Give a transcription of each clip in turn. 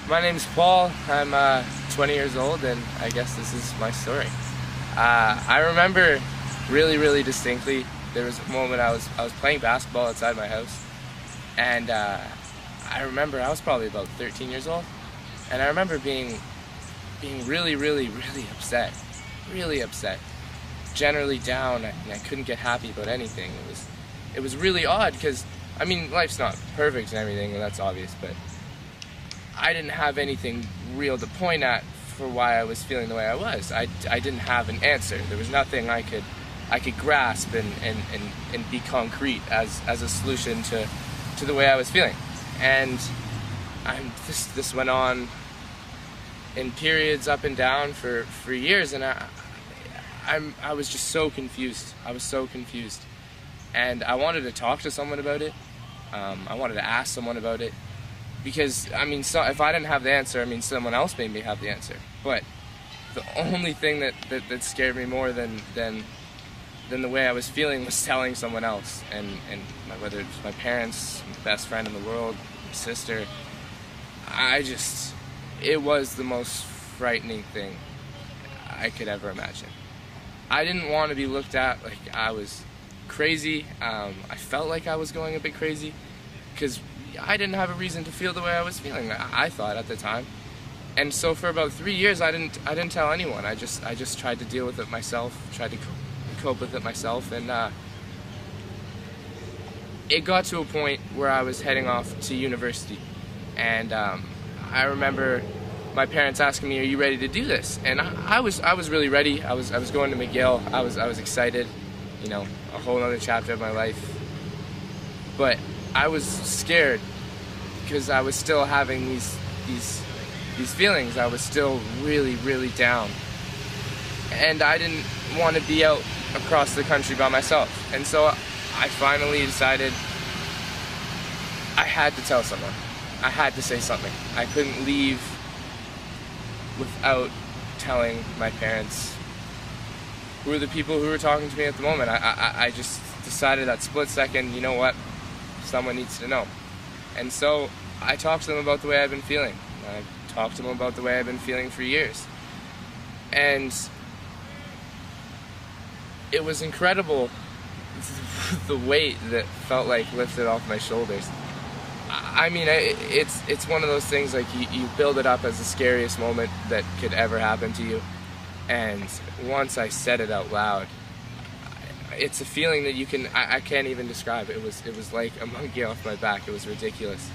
My name's Paul. I'm 20 years old, and I guess this is my story. I remember really distinctly. There was a moment I was playing basketball outside my house, and I remember I was probably about 13 years old, and I remember being really upset, generally down. I couldn't get happy about anything. It was really odd because I mean life's not perfect and everything, and that's obvious, but I didn't have anything real to point at for why I was feeling the way I was. I didn't have an answer. There was nothing I could grasp and be concrete as a solution to the way I was feeling. And this went on in periods up and down for years, and I was just so confused. I was so confused, and I wanted to talk to someone about it. I wanted to ask someone about it. Because, I mean, if I didn't have the answer, I mean, someone else made me have the answer. But the only thing that scared me more than the way I was feeling was telling someone else. And whether it's my parents, my best friend in the world, my sister, it was the most frightening thing I could ever imagine. I didn't want to be looked at like I was crazy. I felt like I was going a bit crazy because I didn't have a reason to feel the way I was feeling, I thought at the time. And so for about 3 years I didn't tell anyone. I just tried to deal with it myself, tried to cope with it myself, and it got to a point where I was heading off to university. And I remember my parents asking me, "Are you ready to do this?" And I was really ready. I was going to McGill. I was excited, you know, a whole other chapter of my life. But I was scared because I was still having these feelings. I was still really down, and I didn't want to be out across the country by myself. And so I finally decided I had to tell someone. I had to say something. I couldn't leave without telling my parents, who were the people who were talking to me at the moment. I just decided that split second, you know what? Someone needs to know. And so I talked to them about the way I've been feeling. I talked to them about the way I've been feeling for years. And it was incredible, the weight that felt like lifted off my shoulders. I mean, it's one of those things, like you build it up as the scariest moment that could ever happen to you. And once I said it out loud, it's a feeling that I can't even describe. It was like a monkey off my back. It was ridiculous.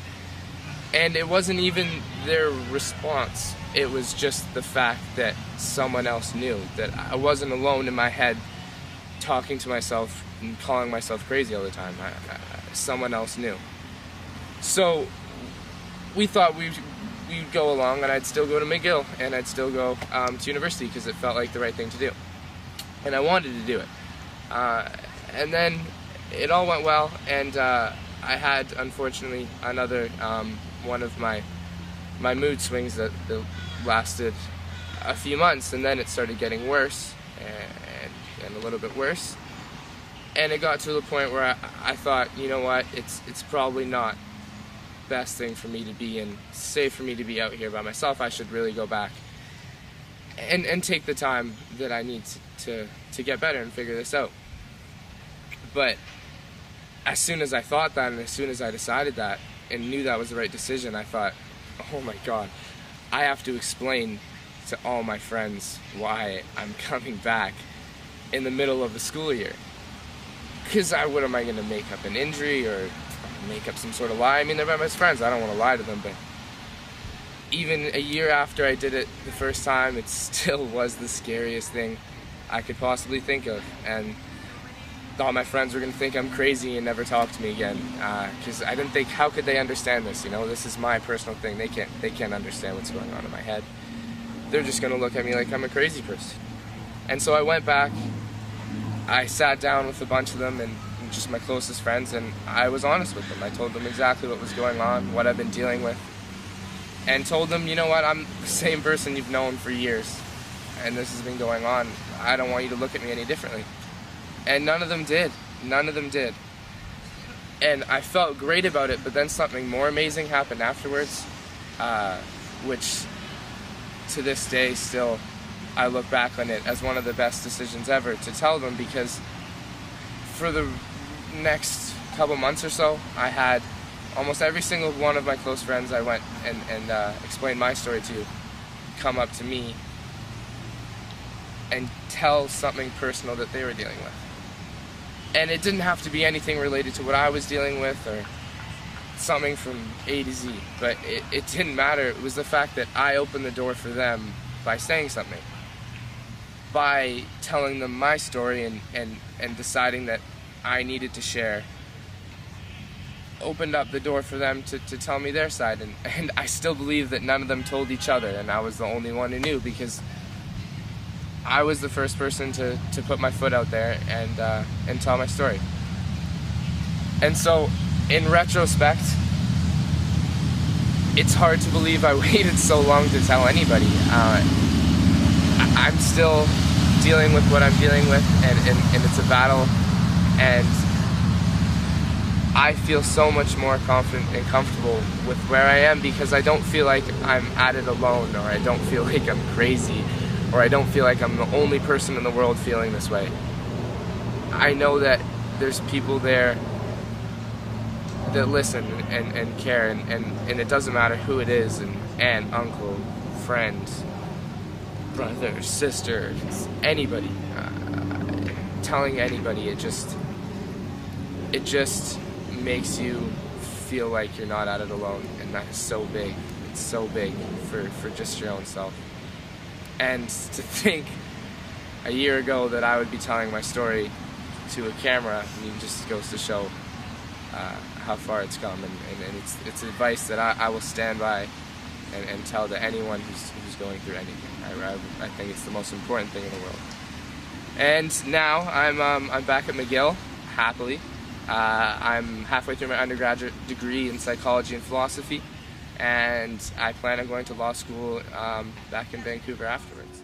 And it wasn't even their response. It was just the fact that someone else knew, that I wasn't alone in my head talking to myself and calling myself crazy all the time. Someone else knew. So we thought we'd go along, and I'd still go to McGill, and I'd still go to university because it felt like the right thing to do. And I wanted to do it. And then it all went well, and I had, unfortunately, another one of my mood swings that lasted a few months, and then it started getting worse and a little bit worse. And it got to the point where I thought, you know what, it's probably not the best thing for me to be in, safe for me to be out here by myself. I should really go back and take the time that I need to get better and figure this out. But as soon as I thought that, and as soon as I decided that and knew that was the right decision, I thought, oh my God, I have to explain to all my friends why I'm coming back in the middle of the school year. Because what am I going to make up an injury or make up some sort of lie? I mean, they're my best friends. I don't want to lie to them, but even a year after I did it the first time, it still was the scariest thing I could possibly think of. And all my friends were going to think I'm crazy and never talk to me again, because I didn't think, how could they understand this? You know, this is my personal thing. They can't understand what's going on in my head. They're just going to look at me like I'm a crazy person. And so I went back. I sat down with a bunch of them and just my closest friends, and I was honest with them. I told them exactly what was going on, what I've been dealing with, and told them, you know what, I'm the same person you've known for years, and this has been going on. I don't want you to look at me any differently. And none of them did. None of them did. And I felt great about it, but then something more amazing happened afterwards. which to this day still I look back on it as one of the best decisions ever to tell them, because for the next couple months or so, I had almost every single one of my close friends I went and explained my story to come up to me and tell something personal that they were dealing with. And it didn't have to be anything related to what I was dealing with or something from A to Z, but it didn't matter. It was the fact that I opened the door for them by saying something, by telling them my story and deciding that I needed to share, opened up the door for them to tell me their side. And I still believe that none of them told each other, and I was the only one who knew, because I was the first person to put my foot out there and tell my story. And so, in retrospect, it's hard to believe I waited so long to tell anybody. I'm still dealing with what I'm dealing with, and it's a battle, and I feel so much more confident and comfortable with where I am, because I don't feel like I'm at it alone, or I don't feel like I'm crazy, or I don't feel like I'm the only person in the world feeling this way. I know that there's people there that listen and care, and it doesn't matter who it is, an aunt, uncle, friend, brother, sister, anybody, telling anybody, it just makes you feel like you're not at it alone, and that is so big. It's so big for just your own self. And to think a year ago that I would be telling my story to a camera, I mean, just goes to show how far it's come, and it's advice that I will stand by and tell to anyone who's going through anything. I think it's the most important thing in the world. And now I'm back at McGill, happily. I'm halfway through my undergraduate degree in psychology and philosophy, and I plan on going to law school back in Vancouver afterwards.